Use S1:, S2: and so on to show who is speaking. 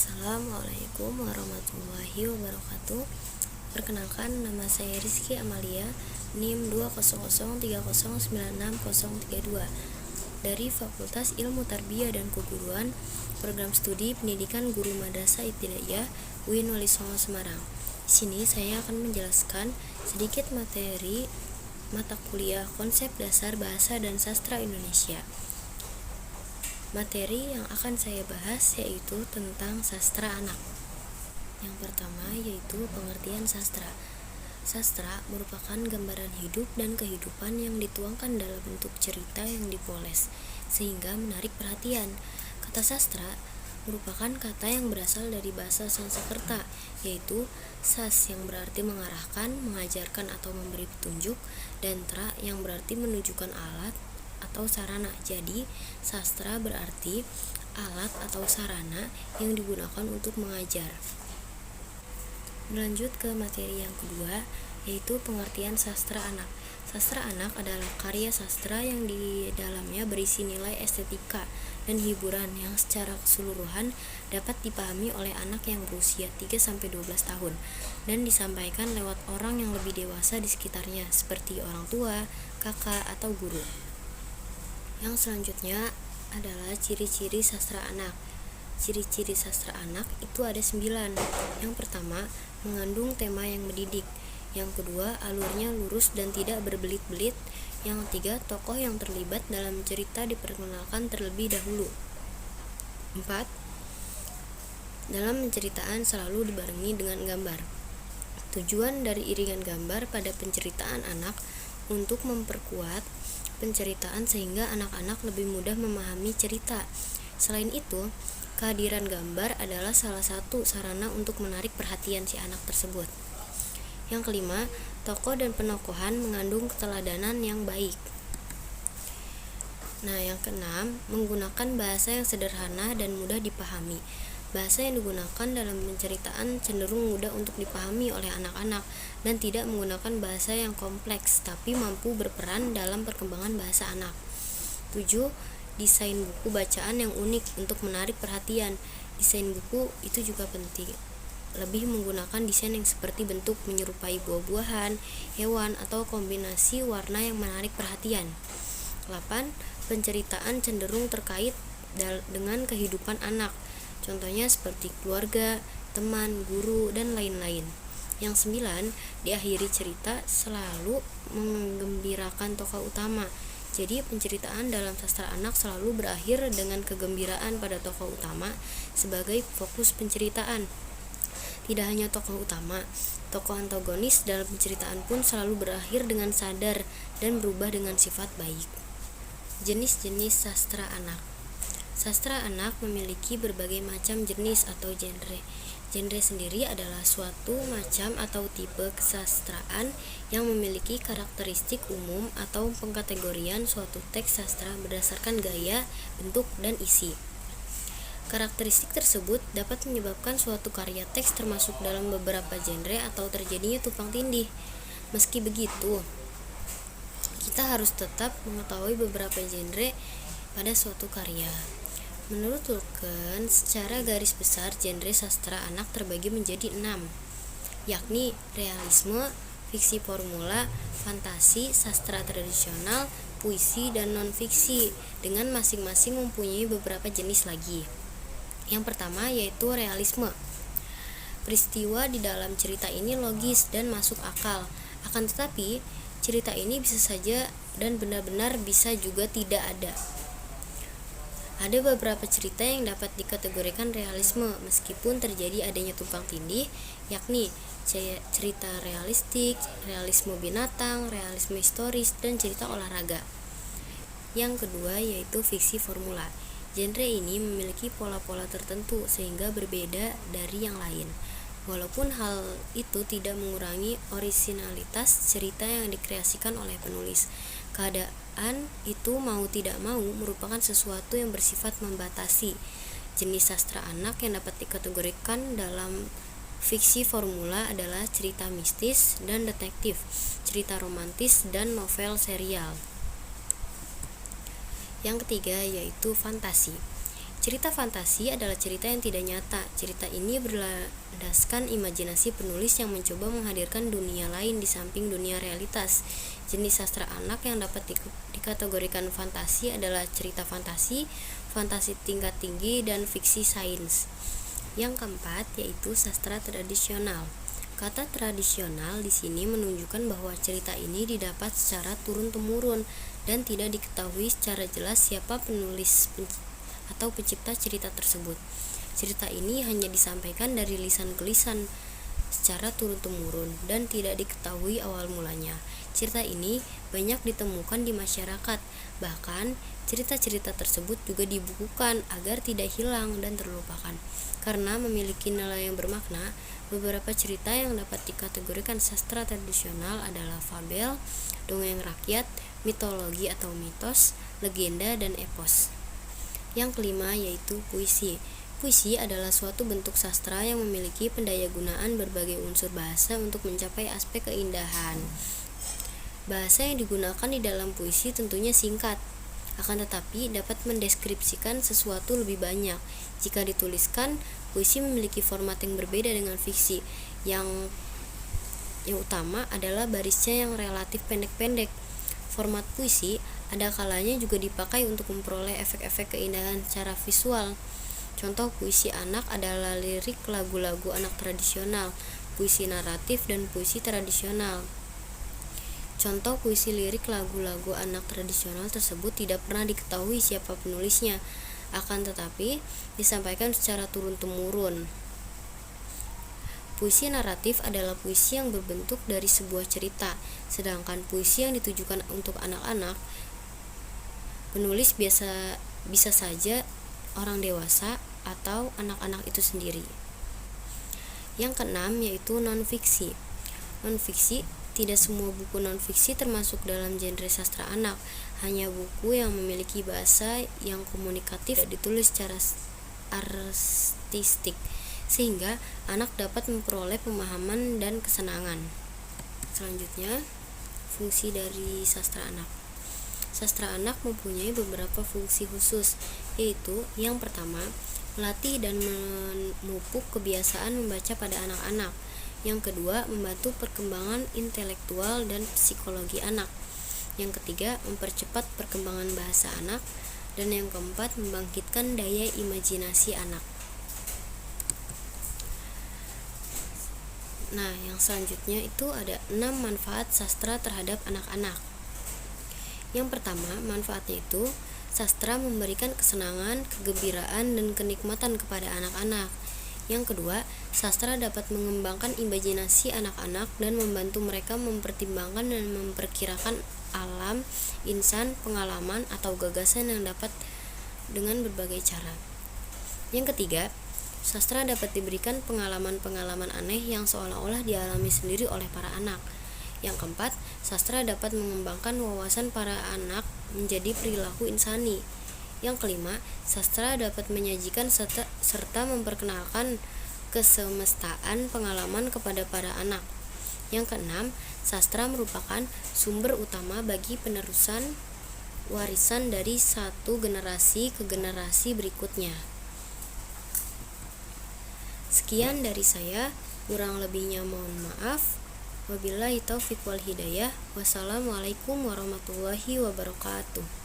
S1: Assalamualaikum warahmatullahi wabarakatuh. Perkenalkan, nama saya Rizky Amalia, NIM 20030966032 dari Fakultas Ilmu Tarbiyah dan Keguruan, Program Studi Pendidikan Guru Madrasah Ibtidaiyah UIN Wali Songo Semarang. Di sini saya akan menjelaskan sedikit materi mata kuliah Konsep Dasar Bahasa dan Sastra Indonesia. Materi yang akan saya bahas yaitu tentang sastra anak. Yang pertama yaitu pengertian sastra. Sastra merupakan gambaran hidup dan kehidupan yang dituangkan dalam bentuk cerita yang dipoles sehingga menarik perhatian. Kata sastra merupakan kata yang berasal dari bahasa Sanskerta, yaitu sas yang berarti mengarahkan, mengajarkan atau memberi petunjuk, dan tra yang berarti menunjukkan alat atau sarana. Jadi, sastra berarti alat atau sarana yang digunakan untuk mengajar. Melanjut ke materi yang kedua, yaitu pengertian sastra anak. Sastra anak adalah karya sastra yang di dalamnya berisi nilai estetika dan hiburan yang secara keseluruhan dapat dipahami oleh anak yang berusia 3-12 tahun dan disampaikan lewat orang yang lebih dewasa di sekitarnya seperti orang tua, kakak, atau guru. Yang selanjutnya adalah ciri-ciri sastra anak. Ciri-ciri sastra anak itu ada 9. Yang pertama, mengandung tema yang mendidik. Yang kedua, alurnya lurus dan tidak berbelit-belit. Yang ketiga, tokoh yang terlibat dalam cerita diperkenalkan terlebih dahulu. 4. Dalam penceritaan selalu dibarengi dengan gambar. Tujuan dari iringan gambar pada penceritaan anak untuk memperkuat penceritaan sehingga anak-anak lebih mudah memahami cerita. Selain itu, kehadiran gambar adalah salah satu sarana untuk menarik perhatian si anak tersebut. Yang kelima, tokoh dan penokohan mengandung keteladanan yang baik. Yang keenam, menggunakan bahasa yang sederhana dan mudah dipahami. Bahasa yang digunakan dalam penceritaan cenderung mudah untuk dipahami oleh anak-anak dan tidak menggunakan bahasa yang kompleks, tapi mampu berperan dalam perkembangan bahasa anak. 7. Desain buku bacaan yang unik untuk menarik perhatian. Desain buku itu juga penting. Lebih menggunakan desain yang seperti bentuk menyerupai buah-buahan, hewan, atau kombinasi warna yang menarik perhatian. 8. Penceritaan cenderung terkait dengan kehidupan anak. Contohnya seperti keluarga, teman, guru, dan lain-lain. Yang 9, diakhiri cerita selalu menggembirakan tokoh utama. Jadi penceritaan dalam sastra anak selalu berakhir dengan kegembiraan pada tokoh utama sebagai fokus penceritaan. Tidak hanya tokoh utama, tokoh antagonis dalam penceritaan pun selalu berakhir dengan sadar dan berubah dengan sifat baik. Jenis-jenis sastra anak. Sastra anak memiliki berbagai macam jenis atau genre. Genre sendiri adalah suatu macam atau tipe kesastraan yang memiliki karakteristik umum atau pengkategorian suatu teks sastra berdasarkan gaya, bentuk, dan isi. Karakteristik tersebut dapat menyebabkan suatu karya teks termasuk dalam beberapa genre atau terjadinya tumpang tindih. Meski begitu, kita harus tetap mengetahui beberapa genre pada suatu karya. Menurut Tolkien, secara garis besar genre sastra anak terbagi menjadi 6, yakni realisme, fiksi formula, fantasi, sastra tradisional, puisi, dan non-fiksi, dengan masing-masing mempunyai beberapa jenis lagi. Yang pertama yaitu realisme. Peristiwa di dalam cerita ini logis dan masuk akal, akan tetapi cerita ini bisa saja dan benar-benar bisa juga tidak ada. Ada beberapa cerita yang dapat dikategorikan realisme meskipun terjadi adanya tumpang tindih, yakni cerita realistik, realisme binatang, realisme historis, dan cerita olahraga. Yang kedua yaitu fiksi formula. Genre ini memiliki pola-pola tertentu sehingga berbeda dari yang lain. Walaupun hal itu tidak mengurangi orisinalitas cerita yang dikreasikan oleh penulis, keadaan itu mau tidak mau merupakan sesuatu yang bersifat membatasi. Jenis sastra anak yang dapat dikategorikan dalam fiksi formula adalah cerita mistis dan detektif, cerita romantis, dan novel serial. Yang ketiga yaitu fantasi. Cerita fantasi adalah cerita yang tidak nyata. Cerita ini berlandaskan imajinasi penulis yang mencoba menghadirkan dunia lain di samping dunia realitas. Jenis sastra anak yang dapat dikategorikan fantasi adalah cerita fantasi, fantasi tingkat tinggi, dan fiksi sains. Yang keempat yaitu sastra tradisional. Kata tradisional di sini menunjukkan bahwa cerita ini didapat secara turun-temurun dan tidak diketahui secara jelas siapa penulis atau pencipta cerita tersebut. Cerita ini hanya disampaikan dari lisan ke lisan secara turun-temurun dan tidak diketahui awal mulanya. Cerita ini banyak ditemukan di masyarakat. Bahkan, cerita-cerita tersebut juga dibukukan agar tidak hilang dan terlupakan. Karena memiliki nilai yang bermakna, beberapa cerita yang dapat dikategorikan sastra tradisional adalah fabel, dongeng rakyat, mitologi atau mitos, legenda, dan epos. Yang kelima yaitu puisi. Puisi adalah suatu bentuk sastra yang memiliki pendayagunaan berbagai unsur bahasa untuk mencapai aspek keindahan. Bahasa yang digunakan di dalam puisi tentunya singkat, akan tetapi dapat mendeskripsikan sesuatu lebih banyak. Jika dituliskan, puisi memiliki format yang berbeda dengan fiksi. Yang utama adalah barisnya yang relatif pendek-pendek. Format puisi ada kalanya juga dipakai untuk memperoleh efek-efek keindahan secara visual. Contoh puisi anak adalah lirik lagu-lagu anak tradisional, puisi naratif, dan puisi tradisional. Contoh puisi lirik lagu-lagu anak tradisional tersebut tidak pernah diketahui siapa penulisnya, akan tetapi disampaikan secara turun-temurun. Puisi naratif adalah puisi yang berbentuk dari sebuah cerita, sedangkan puisi yang ditujukan untuk anak-anak, penulis bisa saja orang dewasa atau anak-anak itu sendiri. Yang keenam yaitu non-fiksi. Non-fiksi, tidak semua buku non-fiksi termasuk dalam genre sastra anak, hanya buku yang memiliki bahasa yang komunikatif dan ditulis secara artistik, sehingga anak dapat memperoleh pemahaman dan kesenangan. Selanjutnya, fungsi dari sastra anak. Sastra anak mempunyai beberapa fungsi khusus, yaitu yang pertama, melatih dan memupuk kebiasaan membaca pada anak-anak. Yang kedua, membantu perkembangan intelektual dan psikologi anak. Yang ketiga, mempercepat perkembangan bahasa anak. Dan yang keempat, membangkitkan daya imajinasi anak. Nah, yang selanjutnya itu ada 6 manfaat sastra terhadap anak-anak. Yang pertama, manfaatnya itu sastra memberikan kesenangan, kegembiraan, dan kenikmatan kepada anak-anak. Yang kedua, sastra dapat mengembangkan imajinasi anak-anak dan membantu mereka mempertimbangkan dan memperkirakan alam, insan, pengalaman, atau gagasan yang dapat dengan berbagai cara. Yang ketiga, sastra dapat diberikan pengalaman-pengalaman aneh yang seolah-olah dialami sendiri oleh para anak. Yang keempat, sastra dapat mengembangkan wawasan para anak menjadi perilaku insani. Yang kelima, sastra dapat menyajikan serta memperkenalkan kesemestaan pengalaman kepada para anak. Yang keenam, sastra merupakan sumber utama bagi penerusan warisan dari satu generasi ke generasi berikutnya. Sekian dari saya, kurang lebihnya mohon maaf. Wabillahi taufiq wal hidayah. Wassalamualaikum warahmatullahi wabarakatuh.